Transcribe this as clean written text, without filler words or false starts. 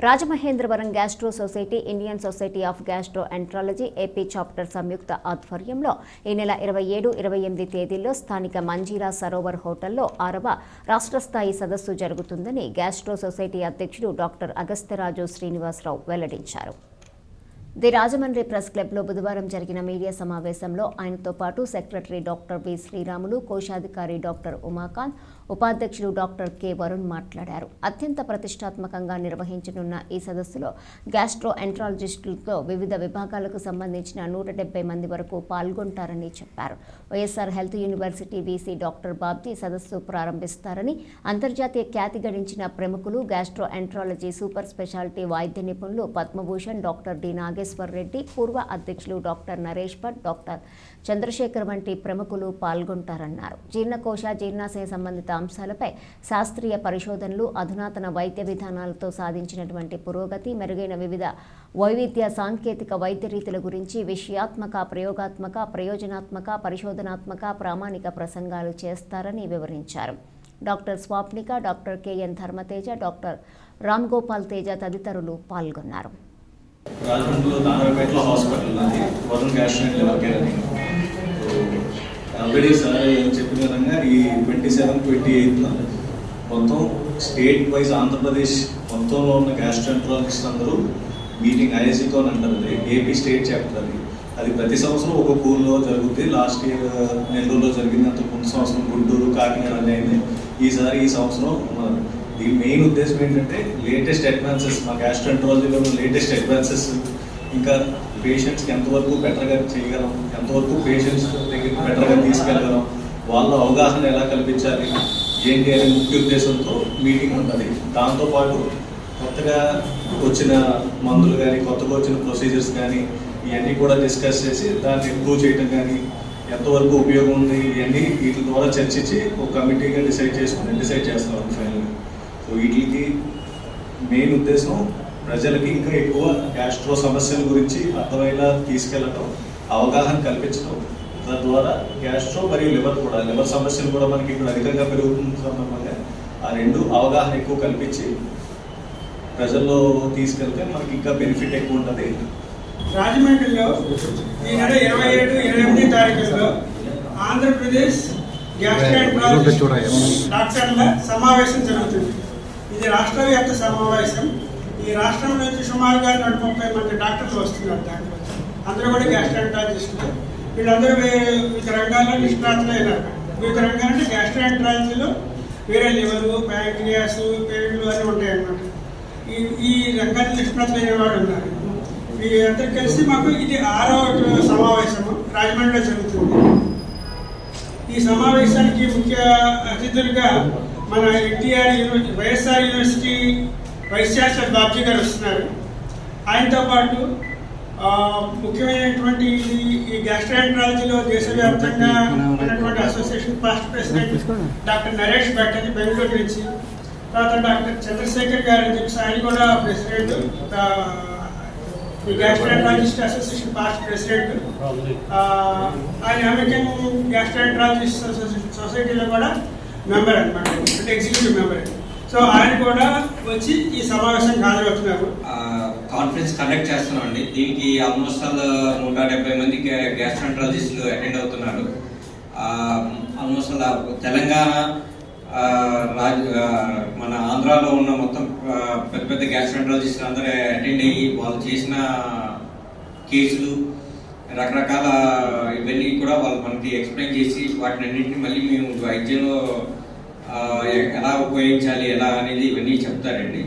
Rajamahendravaram gastro society, Indian society of gastroenterology AP chapter సంయుక్త ఆధ్వర్యంలో ఈ నెల 27, 28 తేదీల్లో స్థానిక మంజీరా సరోవర్ హోటల్లో 6వ రాష్ట్ర స్థాయి సదస్సు జరుగుతుందని గ్యాస్ట్రో సొసైటీ అధ్యక్షుడు డాక్టర్ అగస్త్యరాజు శ్రీనివాసరావు వెల్లడించారు. ది రాజమండ్రి ప్రెస్ క్లబ్లో బుధవారం జరిగిన మీడియా సమావేశంలో ఆయనతో పాటు సెక్రటరీ డాక్టర్ వి శ్రీరాములు, కోశాధికారి డాక్టర్ ఉమాకాంత్, ఉపాధ్యక్షులు డాక్టర్ కె వరుణ్ మాట్లాడారు. అత్యంత ప్రతిష్టాత్మకంగా నిర్వహించనున్న ఈ సదస్సులో గ్యాస్ట్రో ఎంట్రాలజిస్టులతో వివిధ విభాగాలకు సంబంధించిన 170 మంది వరకు పాల్గొంటారని చెప్పారు. YSR health university VC doctor Babji సదస్సు ప్రారంభిస్తారని, అంతర్జాతీయ ఖ్యాతి గడించిన ప్రముఖులు, గ్యాస్ట్రో ఎంట్రాలజీ సూపర్ స్పెషాలిటీ వైద్య నిపుణులు పద్మభూషణ్ డాక్టర్ డి నాగేశ్వర్ రెడ్డి, పూర్వ అధ్యక్షులు డాక్టర్ నరేష్ భట్, డాక్టర్ చంద్రశేఖర్ వంటి ప్రముఖులు పాల్గొంటారన్నారు. జీర్ణకోశ, జీర్ణాశయ సంబంధిత అంశాలపై శాస్త్రీయ పరిశోధనలు, అధునాతన వైద్య విధానాలతో సాధించినటువంటి పురోగతి, మెరుగైన వివిధ వైవిధ్య సాంకేతిక వైద్య రీతుల గురించి విషయాత్మక, ప్రయోగాత్మక, ప్రయోజనాత్మక, పరిశోధనాత్మక, ప్రామాణిక ప్రసంగాలు చేస్తారని వివరించారు. Doctor Swapnika, doctor KN Dharmateja, doctor Ram Gopal Teja తదితరులు పాల్గొన్నారు. రాజమండ్రిలో నారాయణపేటలో హాస్పిటల్ ఉంది, Varun gastro and liver care అని. ఆల్రెడీ సార్ చెప్పిన విధంగా ఈ 27, 28 మొత్తం స్టేట్ వైజ్ ఆంధ్రప్రదేశ్ మొత్తంలో ఉన్న గ్యాస్ట్రోఎంట్రాలజిస్ట్ అందరూ మీటింగ్ ఐఎస్సీతో అని అంటారు. అది ఏపీ స్టేట్ చాప్టర్. అది ప్రతి సంవత్సరం ఒక ఊళ్ళో జరుగుతుంది. లాస్ట్ ఇయర్ నెల్లూరులో జరిగింది, అంత ముందు సంవత్సరం గుంటూరు, కాకినాడ అని అయింది. ఈ సంవత్సరం దీని మెయిన్ ఉద్దేశం ఏంటంటే లేటెస్ట్ అడ్వాన్సెస్, మా గ్యాస్ట్రోఎంట్రాలజీలో లేటెస్ట్ అడ్వాన్సెస్, ఇంకా పేషెంట్స్కి ఎంతవరకు బెటర్గా చేయగలం, ఎంతవరకు పేషెంట్స్ దగ్గరికి బెటర్గా తీసుకెళ్ళగలం, వాళ్ళ అవగాహన ఎలా కల్పించాలి ఏంటి అనే ముఖ్య ఉద్దేశంతో మీటింగ్ ఉంటుంది. దాంతోపాటు కొత్తగా వచ్చిన మందులు కానీ, కొత్తగా వచ్చిన ప్రొసీజర్స్ కానీ ఇవన్నీ కూడా డిస్కస్ చేసి దాన్ని ఇంప్రూవ్ చేయడం కానీ, ఎంతవరకు ఉపయోగం ఉంది ఇవన్నీ వీటి ద్వారా చర్చించి ఒక కమిటీగా డిసైడ్ చేస్తున్నాం ఫైనల్గా. సో వీటికి మెయిన్ ఉద్దేశం ప్రజలకి ఇంకా ఎక్కువ గ్యాస్ట్రో సమస్యల గురించి అర్థమయ్యేలా తీసుకెళ్ళటం, అవగాహన కల్పించడం. తద్వారా గ్యాస్ట్రో మరియు లివర్ సమస్యలు కూడా మనకి ఇప్పుడు అధికంగా పెరుగుతున్న సందర్భంగా ఆ రెండు అవగాహన ఎక్కువ కల్పించి ప్రజల్లో తీసుకెళ్తే మనకి ఇంకా బెనిఫిట్ ఎక్కువ ఉంటుంది. రాజమండ్రిలో ఈ నెల 27, 28 తారీఖుల్లో ఆంధ్రప్రదేశ్ గ్యాస్ట్రోఎంట్రాలజిస్ట్ డాక్టర్ల సమావేశం జరుగుతుంది. ఇది రాష్ట్ర వ్యాప్త సమావేశం. ఈ రాష్ట్రం నుంచి సుమారుగా 130 మంది డాక్టర్లు వస్తున్నారు. దాంట్లో అందరూ కూడా గ్యాస్ట్రోఎంట్రాలజిస్టులు. వీళ్ళందరూ వివిధ రంగాల్లో నిష్ణాతులైనారు. వివిధ రంగాలంటే గ్యాస్ట్రోఎంట్రాలజీలో వేరే లివరు, ప్యాంక్రియాస్, పేగులు అని ఉంటాయి అన్నమాట. ఈ రంగాన్ని నిష్ణాతులైన వాడు ఉన్నారు. వీరందరూ కలిసి మాకు ఇది 6వ సమావేశము రాజమండ్రిలో జరుగుతుంది. ఈ సమావేశానికి ముఖ్య అతిథులుగా మన NTR YSR university vice chancellor Babji గారు వస్తున్నారు. ఆయనతో పాటు ముఖ్యమైనటువంటి ఈ గ్యాస్ట్రోఎంట్రాలజీలో దేశవ్యాప్తంగా ఉన్నటువంటి association past president doctor Naresh Bhat అని బెంగళూరు నుంచి, తర్వాత డాక్టర్ చంద్రశేఖర్ గారు అని చెప్పి ఆయన కూడా ప్రెసిడెంట్, ఈ గ్యాస్ట్రోఎంట్రాలజిస్ట్ అసోసియేషన్ పాస్ట్ ప్రెసిడెంట్. ఆయన అమెరికన్ గ్యాస్ట్రోఎంట్రాలజిస్ట్ సొసైటీలో కూడా మెంబర్ అనమాట, అంటే ఎగ్జిక్యూటివ్ మెంబర్. సో ఆయన కూడా వచ్చి ఈ సమావేశానికి హాజరవుతున్నారు. కాన్ఫరెన్స్ కండక్ట్ చేస్తున్నామండి. దీనికి ఆల్మోస్ట్ 170 మంది గ్యాస్ట్రోఎంట్రాలజిస్టులు అటెండ్ అవుతున్నారు. ఆల్మోస్ట్ తెలంగాణ, మన ఆంధ్రాలో ఉన్న మొత్తం పెద్ద పెద్ద గ్యాస్ట్రోఎంట్రాలజిస్టులు అందరూ అటెండ్ అయ్యి వాళ్ళు చేసిన కేసులు, రకరకాల ఇవన్నీ కూడా వాళ్ళు మనకి ఎక్స్ప్లెయిన్ చేసి వాటిని అన్నింటినీ మళ్ళీ మేము వైద్యంలో ఎలా ఉపయోగించాలి ఎలా అనేది ఇవన్నీ చెప్తారండి.